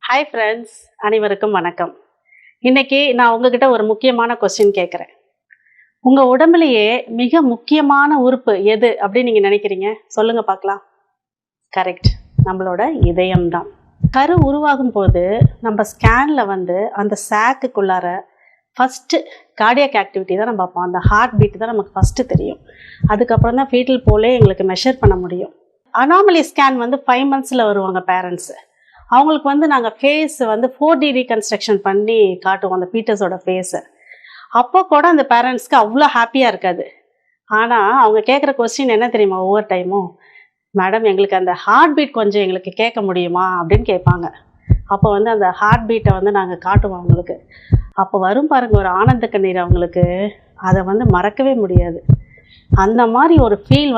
Hi friends, அனைவருக்கும் வணக்கம். இன்னைக்கு நான் உங்ககிட்ட ஒரு முக்கியமான கொஸ்டின் கேட்குறேன். உங்கள் உடம்புலையே மிக முக்கியமான உறுப்பு எது அப்படின்னு நீங்கள் நினைக்கிறீங்க? சொல்லுங்க பார்க்கலாம். கரெக்ட், நம்மளோட இதயம்தான். கரு உருவாகும் போது நம்ம ஸ்கேனில் அந்த சாக்குக்குள்ளார ஃபஸ்ட்டு கார்டியாக் ஆக்டிவிட்டி தான் நம்ம பார்ப்போம். அந்த ஹார்ட் பீட் தான் நமக்கு ஃபஸ்ட்டு தெரியும். அதுக்கப்புறம் தான் ஃபீட்டல் போலே எங்களுக்கு மெஷர் பண்ண முடியும். அனாமலி ஸ்கேன் 5 monthஸில் வருவாங்க பேரண்ட்ஸு. அவங்களுக்கு நாங்கள் ஃபேஸ் 4D ரீகன்ஸ்ட்ரக்ஷன் பண்ணி காட்டுவோம் அந்த பீட்டர்ஸோட ஃபேஸை. அப்போ கூட அந்த பேரண்ட்ஸ்க்கு அவ்வளோ ஹாப்பியாக இருக்காது. ஆனால் அவங்க கேட்குற கொஸ்டின் என்ன தெரியுமா? ஒவ்வொரு டைமும், மேடம் எங்களுக்கு அந்த ஹார்ட் பீட் கொஞ்சம் எங்களுக்கு கேட்க முடியுமா அப்படின்னு கேட்பாங்க. அப்போ அந்த ஹார்ட் பீட்டை நாங்கள் காட்டுவோம் அவங்களுக்கு. அப்போ வரும் பாருங்கள் ஒரு ஆனந்த கண்ணீர் அவங்களுக்கு. அதை மறக்கவே முடியாது. அந்த மாதிரி ஒரு ஃபீல்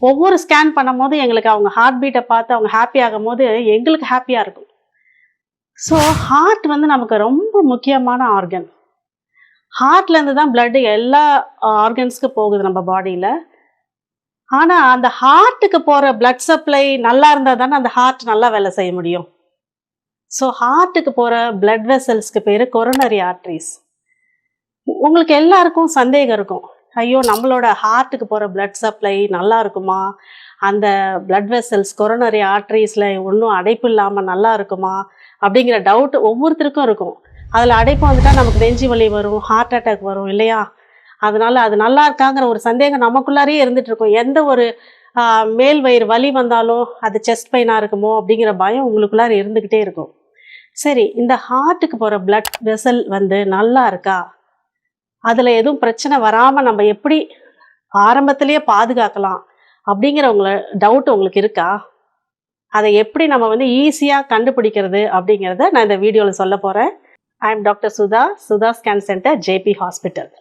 ஒவ்வொரு ஸ்கேன் பண்ணும் போது எங்களுக்கு அவங்க ஹார்ட் பீட்டை பார்த்து அவங்க ஹாப்பி ஆகும் போது எங்களுக்கு ஹாப்பியாக இருக்கும். ஸோ ஹார்ட் நமக்கு ரொம்ப முக்கியமான ஆர்கன். ஹார்ட்லேருந்து தான் பிளட்டு எல்லா ஆர்கன்ஸ்க்கு போகுது நம்ம பாடியில். ஆனால் அந்த ஹார்ட்டுக்கு போகிற பிளட் சப்ளை நல்லா இருந்தால் தானே அந்த ஹார்ட் நல்லா வேலை செய்ய முடியும். ஸோ ஹார்ட்டுக்கு போகிற பிளட் வெசல்ஸ்க்கு பேர் கொரோனரி ஆர்ட்ரிஸ். உங்களுக்கு எல்லாருக்கும் சந்தேகம் இருக்கும், ஐயோ நம்மளோட ஹார்ட்டுக்கு போகிற பிளட் சப்ளை நல்லா இருக்குமா, அந்த பிளட் வெசல்ஸ் கொரோனரி ஆர்ட்ரிஸில் ஒன்றும் அடைப்பு இல்லாமல் நல்லா இருக்குமா அப்படிங்கிற டவுட் ஒவ்வொருத்தருக்கும் இருக்கும். அதில் அடைப்பு வந்துட்டால் நமக்கு நெஞ்சு வலி வரும், ஹார்ட் அட்டாக் வரும் இல்லையா? அதனால் அது நல்லா இருக்காங்கிற ஒரு சந்தேகம் நமக்குள்ளாரே இருந்துகிட்ருக்கும். எந்த ஒரு மேல் வயிறு வலி வந்தாலும் அது செஸ்ட் பெயினாக இருக்குமோ அப்படிங்கிற பயம் உங்களுக்குள்ளார இருந்துக்கிட்டே இருக்கும். சரி, இந்த ஹார்ட்டுக்கு போகிற பிளட் வெசல் நல்லா இருக்கா, அதில் எதுவும் பிரச்சனை வராமல் நம்ம எப்படி ஆரம்பத்திலேயே பாதுகாக்கலாம் அப்படிங்கிற டவுட் உங்களுக்கு இருக்கா? அதை எப்படி நம்ம ஈஸியாக கண்டுபிடிக்கிறது அப்படிங்கிறத நான் இந்த வீடியோவில் சொல்ல போகிறேன். I am doctor Sudha, Sudha scan centre, JP hospital.